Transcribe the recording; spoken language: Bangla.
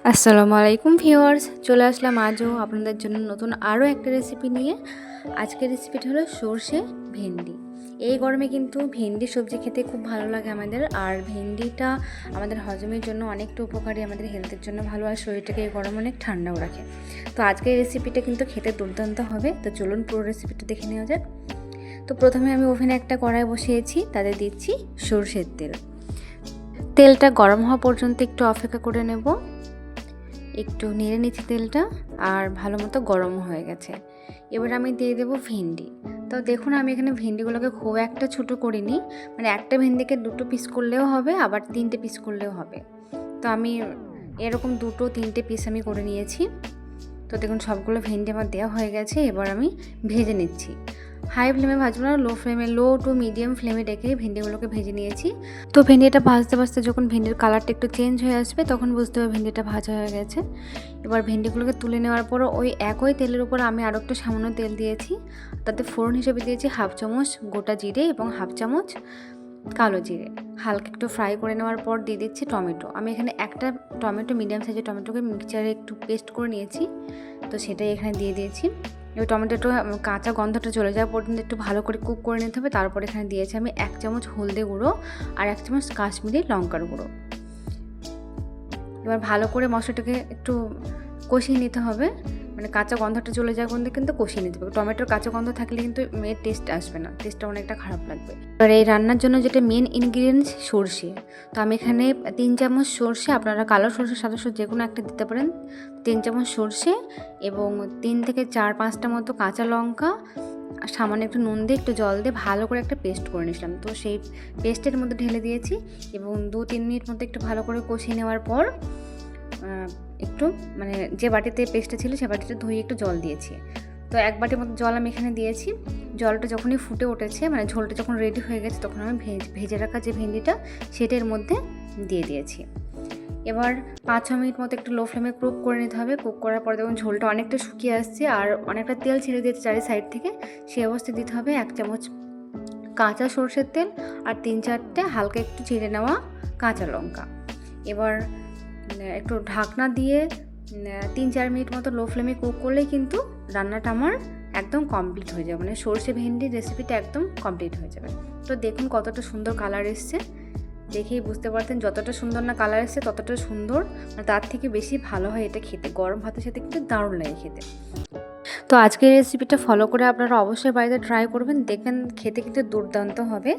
আসসালামু আলাইকুম ভিউয়ার্স, চলে আসলাম আজও আপনাদের জন্য নতুন আরও একটা রেসিপি নিয়ে। আজকের রেসিপিটা হলো সর্ষে ভেন্ডি। এই গরমে কিন্তু ভেন্ডি সবজি খেতে খুব ভালো লাগে আমাদের, আর ভেন্ডিটা আমাদের হজমের জন্য অনেকটা উপকারী, আমাদের হেলথের জন্য ভালো, আর শরীরটাকে এই গরম অনেক ঠান্ডাও রাখে। তো আজকের রেসিপিটা কিন্তু খেতে দুর্দান্ত হবে। তো চলুন পুরো রেসিপিটা দেখে নেওয়া যাক। তো প্রথমে আমি ওভেনে একটা কড়াই বসিয়েছি, তাতে দিচ্ছি সর্ষের তেল। তেলটা গরম হওয়া পর্যন্ত একটু অপেক্ষা করে নেব। একটু নেড়ে নিচ্ছি তেলটা, আর ভালো মতো গরম হয়ে গেছে। এবার আমি দিয়ে দেবো ভেন্ডি। তো দেখুন, আমি এখানে ভেন্ডিগুলোকে খুব একটা ছোটো করিনি, মানে একটা ভেন্ডিকে দুটো পিস করলেও হবে, আবার তিনটে পিস করলেও হবে। তো আমি এরকম দুটো তিনটে পিস আমি করে নিয়েছি। তো দেখুন, সবগুলো ভেন্ডি আমার দেওয়া হয়ে গেছে। এবার আমি ভেজে নিচ্ছি। হাই ফ্লেমে ভাজবো না, লো টু মিডিয়াম ফ্লেমে রেখে ভেন্ডিগুলোকে ভেজে নিয়েছি। তো ভেন্ডিটা ভাজতে ভাজতে যখন ভেন্ডির কালারটা একটু চেঞ্জ হয়ে আসবে, তখন বুঝতে হবে ভেন্ডিটা ভাজা হয়ে গেছে। এবার ভেন্ডিগুলোকে তুলে নেওয়ার পর ওই একই তেলের উপর আমি আরও একটু সামান্য তেল দিয়েছি। তাতে ফোড়ন হিসেবে দিয়েছি হাফ চামচ গোটা জিরে এবং হাফ চামচ কালো জিরে। হালকা একটু ফ্রাই করে নেওয়ার পর দিয়ে দিচ্ছি টমেটো। আমি এখানে একটা টমেটো, মিডিয়াম সাইজের টমেটোকে মিক্সচারে একটু পেস্ট করে নিয়েছি, তো সেটাই এখানে দিয়ে দিয়েছি। এবার টমেটোটা কাঁচা গন্ধটা চলে যাওয়া পর্যন্ত একটু ভালো করে কুক করে নিতে হবে। তারপর এখানে দিয়েছি আমি 1 চামচ হলদে গুঁড়ো আর 1 চামচ কাশ্মীরি লঙ্কার গুঁড়ো। এবার ভালো করে মশলাটাকে একটু কষিয়ে নিতে হবে, মানে কাঁচা গন্ধটা চলে যাওয়ার পর্যন্ত কিন্তু কষিয়ে নিতে হবে। টমেটোর কাঁচা গন্ধ থাকলে কিন্তু এর টেস্ট আসবে না, টেস্টটা অনেকটা খারাপ লাগবে। এবার এই রান্নার জন্য যেটা মেন ইনগ্রিডিয়েন্টস সর্ষে। তো আমি এখানে 3 চামচ সর্ষে, আপনারা কালো সর্ষে সাদা যে কোনো একটা দিতে পারেন। 3 চামচ সর্ষে এবং 3 থেকে 4-5টা মতো কাঁচা লঙ্কা, সামান্য একটু নুন দিয়ে একটু জল দিয়ে ভালো করে একটা পেস্ট করে নিয়েছিলাম। তো সেই পেস্টের মধ্যে ঢেলে দিয়েছি এবং 2-3 মিনিট মতো একটু ভালো করে কষিয়ে নেওয়ার পর একটু মানে যে বাটিতে পেস্টটা ছিল সে বাটিটা ধুয়ে একটু জল দিয়েছি। তো 1 বাটির মতো জল আমি এখানে দিয়েছি। জলটা যখনই ফুটে উঠেছে, মানে ঝোলটা যখন রেডি হয়ে গেছে, তখন আমি ভেজে রাখা যে ভেন্ডিটা সেটার মধ্যে দিয়ে দিয়েছি। এবার 5-6 মিনিট মতো একটু লো ফ্লেমে কুক করে নিতে হবে। কুক করার পর দেখুন ঝোলটা অনেকটা শুকিয়ে আসছে আর অনেকটা তেল ছেড়ে দিয়েছে চারি সাইড থেকে। সেই অবস্থায় দিতে হবে 1 চামচ কাঁচা সরষের তেল আর 3-4টে হালকা একটু চিড়ে নেওয়া কাঁচা লঙ্কা। এবার একটু ঢাকনা দিয়ে 3-4 মিনিট মতো লো ফ্লেমে কুক করলেই কিন্তু রান্নাটা আমার একদম কমপ্লিট হয়ে যাবে, মানে সর্ষে ভেন্ডির রেসিপিটা একদম কমপ্লিট হয়ে যাবে। তো দেখুন কতটা সুন্দর কালার এসছে, দেখেই বুঝতে পারতেন যতটা সুন্দর না কালার এসছে ততটা সুন্দর, মানে তার থেকে বেশি ভালো হয় এটা খেতে। গরম ভাতের সাথে কিন্তু দারুণ লাগে খেতে। তো আজকের রেসিপিটা ফলো করে আপনারা অবশ্যই বাড়িতে ট্রাই করবেন, দেখবেন খেতে কিন্তু দুর্দান্ত হবে।